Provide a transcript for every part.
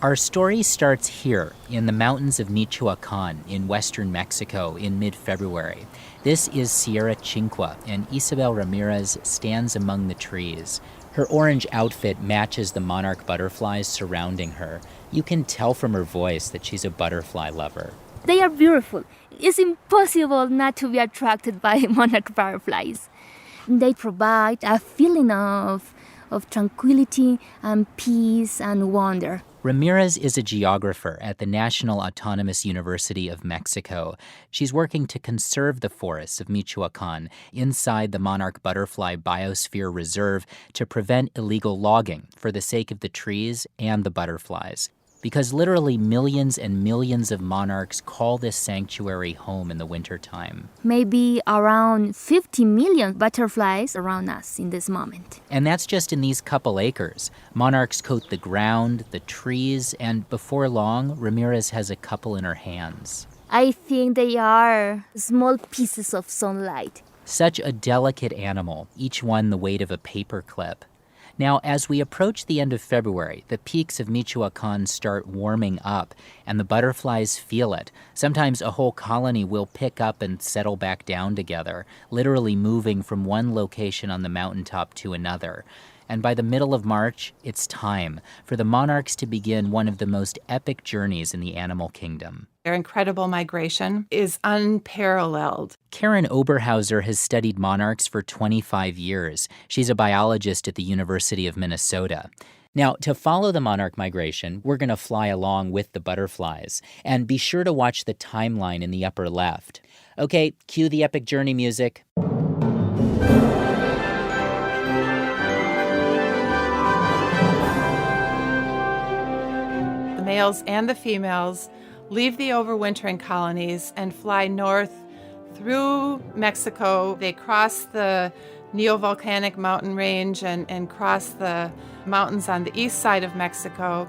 Our story starts here in the mountains of Michoacan in western Mexico in mid-February. This is Sierra Cinque, and Isabel Ramirez stands among the trees. Her orange outfit matches the monarch butterflies surrounding her. You can tell from her voice that she's a butterfly lover. They are beautiful. It's impossible not to be attracted by monarch butterflies. They provide a feeling of tranquility and peace and wonder. Ramirez is a geographer at the National Autonomous University of Mexico. She's working to conserve the forests of Michoacan inside the monarch butterfly biosphere reserve to prevent illegal logging for the sake of the trees and the butterflies. Because literally millions and millions of monarchs call this sanctuary home in the wintertime. Maybe around 50 million butterflies around us in this moment. And that's just in these couple acres. Monarchs coat the ground, the trees, and before long, Ramirez has a couple in her hands. I think they are small pieces of sunlight. Such a delicate animal, each one the weight of a paper clip. Now, as we approach the end of February, the peaks of Michoacan start warming up, and the butterflies feel it. Sometimes a whole colony will pick up and settle back down together, literally moving from one location on the mountaintop to another. And by the middle of March, it's time for the monarchs to begin one of the most epic journeys in the animal kingdom. Their incredible migration is unparalleled. Karen Oberhauser has studied monarchs for 25 years. She's a biologist at the University of Minnesota. Now, to follow the monarch migration, we're going to fly along with the butterflies. And be sure to watch the timeline in the upper left. Okay, cue the epic journey music. The males and the females leave the overwintering colonies and fly north through Mexico. They cross the neovolcanic mountain range and cross the mountains on the east side of Mexico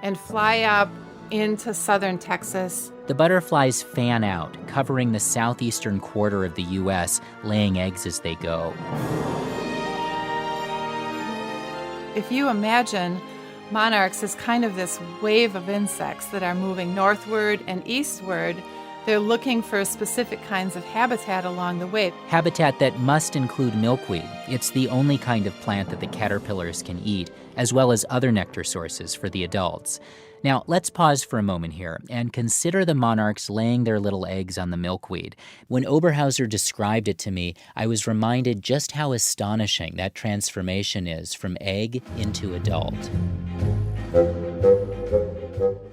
and fly up into southern Texas. The butterflies fan out, covering the southeastern quarter of the U.S., laying eggs as they go. If you imagine monarchs as kind of this wave of insects that are moving northward and eastward, they're looking for specific kinds of habitat along the way. Habitat that must include milkweed. It's the only kind of plant that the caterpillars can eat, as well as other nectar sources for the adults. Now, let's pause for a moment here and consider the monarchs laying their little eggs on the milkweed. When Oberhauser described it to me, I was reminded just how astonishing that transformation is from egg into adult.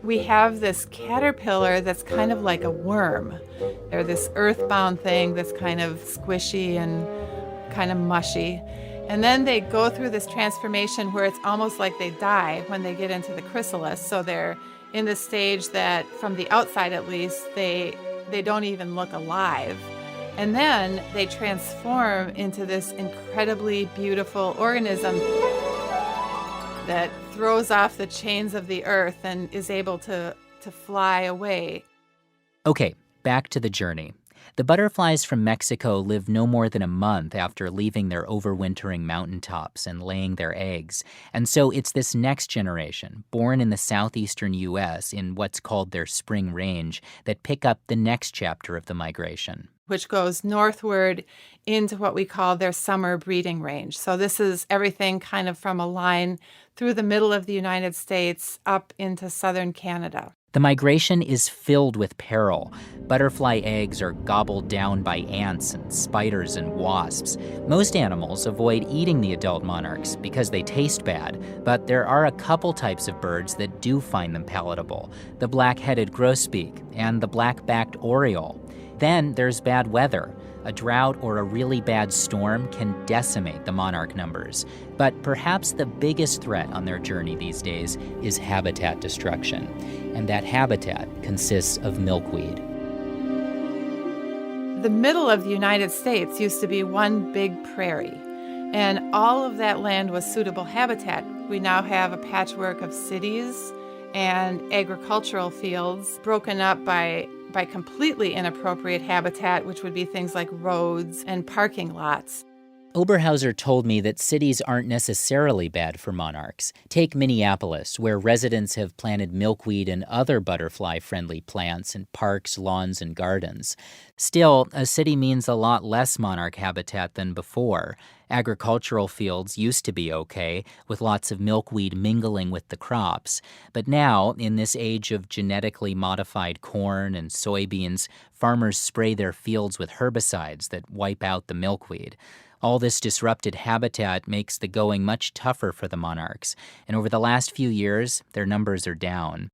We have this caterpillar that's kind of like a worm. They're this earthbound thing that's kind of squishy and kind of mushy. And then they go through this transformation where it's almost like they die when they get into the chrysalis. So they're in the stage that, from the outside at least, they don't even look alive. And then they transform into this incredibly beautiful organism that throws off the chains of the earth and is able to fly away. Okay, back to the journey. The butterflies from Mexico live no more than a month after leaving their overwintering mountaintops and laying their eggs. And so it's this next generation, born in the southeastern U.S. in what's called their spring range, that pick up the next chapter of the migration, which goes northward into what we call their summer breeding range. So this is everything kind of from a line through the middle of the United States up into southern Canada. The migration is filled with peril. Butterfly eggs are gobbled down by ants and spiders and wasps. Most animals avoid eating the adult monarchs because they taste bad, but there are a couple types of birds that do find them palatable: the black-headed grosbeak and the black-backed oriole. Then there's bad weather. A drought or a really bad storm can decimate the monarch numbers. But perhaps the biggest threat on their journey these days is habitat destruction. And that habitat consists of milkweed. The middle of the United States used to be one big prairie, and all of that land was suitable habitat. We now have a patchwork of cities and agricultural fields broken up by completely inappropriate habitat, which would be things like roads and parking lots. Oberhauser told me that cities aren't necessarily bad for monarchs. Take Minneapolis, where residents have planted milkweed and other butterfly-friendly plants in parks, lawns, and gardens. Still, a city means a lot less monarch habitat than before. Agricultural fields used to be okay, with lots of milkweed mingling with the crops. But now, in this age of genetically modified corn and soybeans, farmers spray their fields with herbicides that wipe out the milkweed. All this disrupted habitat makes the going much tougher for the monarchs, and over the last few years, their numbers are down.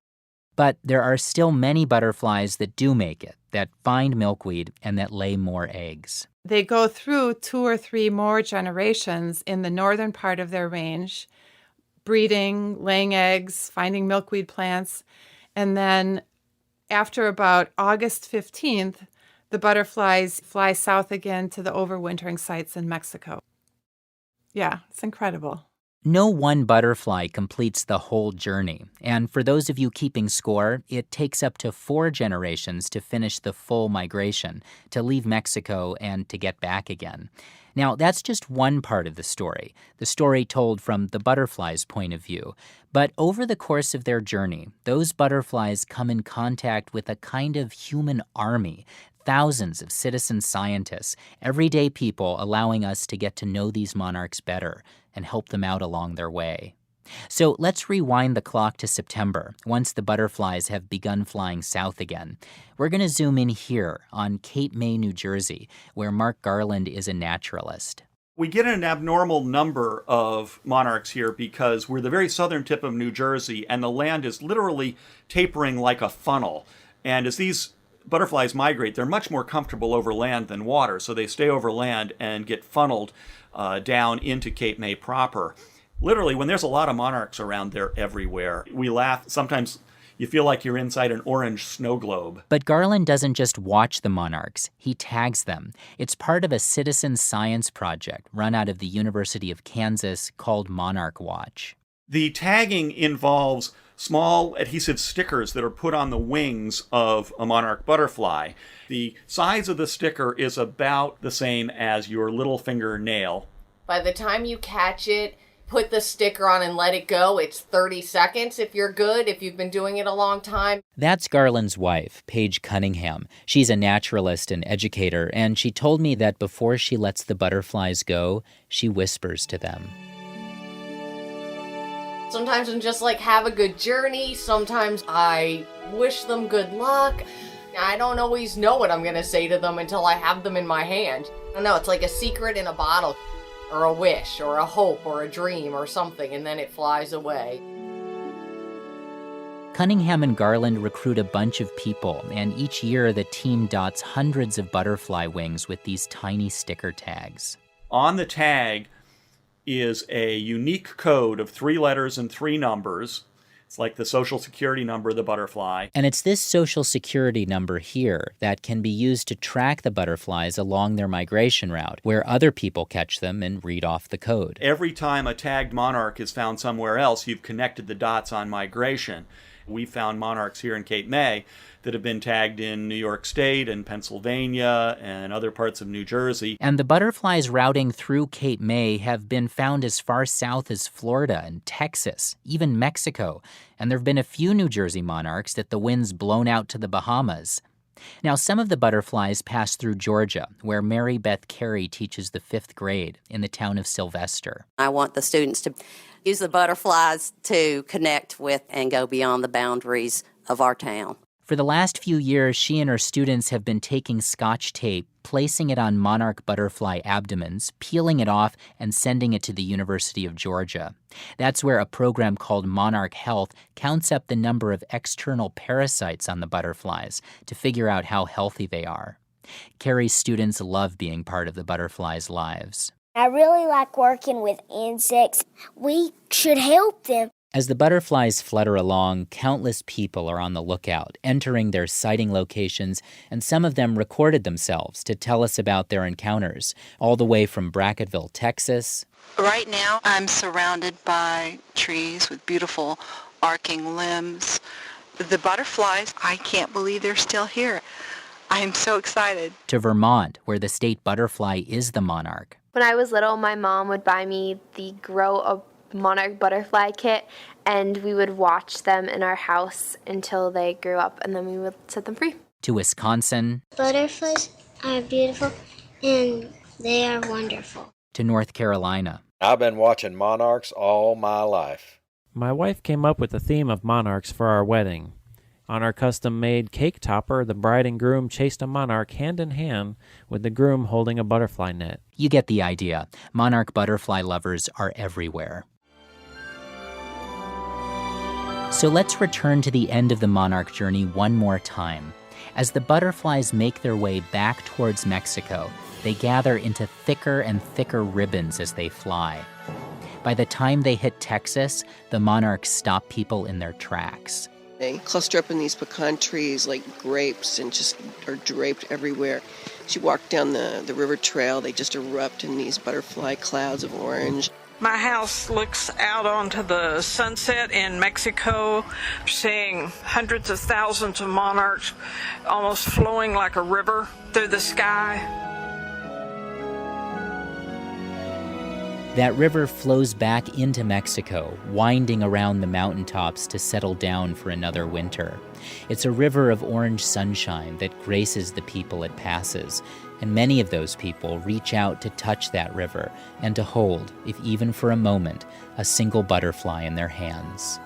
But there are still many butterflies that do make it, that find milkweed, and that lay more eggs. They go through 2 or 3 more generations in the northern part of their range, breeding, laying eggs, finding milkweed plants, and then after about August 15th, the butterflies fly south again to the overwintering sites in Mexico. Yeah, it's incredible. No one butterfly completes the whole journey, and for those of you keeping score, it takes up to 4 generations to finish the full migration, to leave Mexico and to get back again. Now, that's just one part of the story told from the butterfly's point of view. But over the course of their journey, those butterflies come in contact with a kind of human army. Thousands of citizen scientists, everyday people allowing us to get to know these monarchs better and help them out along their way. So let's rewind the clock to September, once the butterflies have begun flying south again. We're going to zoom in here on Cape May, New Jersey, where Mark Garland is a naturalist. We get an abnormal number of monarchs here because we're the very southern tip of New Jersey, and the land is literally tapering like a funnel. And as these butterflies migrate, they're much more comfortable over land than water, so they stay over land and get funneled down into Cape May proper. Literally, when there's a lot of monarchs around, they're everywhere. We laugh. Sometimes you feel like you're inside an orange snow globe. But Garland doesn't just watch the monarchs, he tags them. It's part of a citizen science project run out of the University of Kansas called Monarch Watch. The tagging involves small adhesive stickers that are put on the wings of a monarch butterfly. The size of the sticker is about the same as your little fingernail. By the time you catch it, put the sticker on and let it go. It's 30 seconds if you're good, if you've been doing it a long time. That's Garland's wife, Paige Cunningham. She's a naturalist and educator, and she told me that before she lets the butterflies go, she whispers to them. Sometimes I'm just like, have a good journey. Sometimes I wish them good luck. I don't always know what I'm going to say to them until I have them in my hand. I don't know, it's like a secret in a bottle, or a wish, or a hope, or a dream, or something, and then it flies away. Cunningham and Garland recruit a bunch of people, and each year the team dots hundreds of butterfly wings with these tiny sticker tags. On the tag is a unique code of 3 letters and 3 numbers. It's like the Social Security number of the butterfly. And it's this Social Security number here that can be used to track the butterflies along their migration route, where other people catch them and read off the code. Every time a tagged monarch is found somewhere else, you've connected the dots on migration. We found monarchs here in Cape May that have been tagged in New York State and Pennsylvania and other parts of New Jersey. And the butterflies routing through Cape May have been found as far south as Florida and Texas, even Mexico. And there have been a few New Jersey monarchs that the wind's blown out to the Bahamas. Now, some of the butterflies pass through Georgia, where Mary Beth Carey teaches the 5th grade in the town of Sylvester. I want the students to use the butterflies to connect with and go beyond the boundaries of our town. For the last few years, she and her students have been taking Scotch tape, placing it on monarch butterfly abdomens, peeling it off, and sending it to the University of Georgia. That's where a program called Monarch Health counts up the number of external parasites on the butterflies to figure out how healthy they are. Carrie's students love being part of the butterflies' lives. I really like working with insects. We should help them. As the butterflies flutter along, countless people are on the lookout, entering their sighting locations, and some of them recorded themselves to tell us about their encounters, all the way from Brackettville, Texas. Right now, I'm surrounded by trees with beautiful arcing limbs. The butterflies, I can't believe they're still here. I am so excited. To Vermont, where the state butterfly is the monarch. When I was little, my mom would buy me the Grow a Monarch butterfly kit, and we would watch them in our house until they grew up, and then we would set them free. To Wisconsin. Butterflies are beautiful and they are wonderful. To North Carolina. I've been watching monarchs all my life. My wife came up with the theme of monarchs for our wedding. On our custom-made cake topper, the bride and groom chased a monarch hand in hand with the groom holding a butterfly net. You get the idea. Monarch butterfly lovers are everywhere. So let's return to the end of the monarch journey one more time. As the butterflies make their way back towards Mexico, they gather into thicker and thicker ribbons as they fly. By the time they hit Texas, the monarchs stop people in their tracks. They cluster up in these pecan trees like grapes and just are draped everywhere. As you walk down the river trail, they just erupt in these butterfly clouds of orange. My house looks out onto the sunset in Mexico, seeing hundreds of thousands of monarchs almost flowing like a river through the sky. That river flows back into Mexico, winding around the mountaintops to settle down for another winter. It's a river of orange sunshine that graces the people it passes, and many of those people reach out to touch that river and to hold, if even for a moment, a single butterfly in their hands.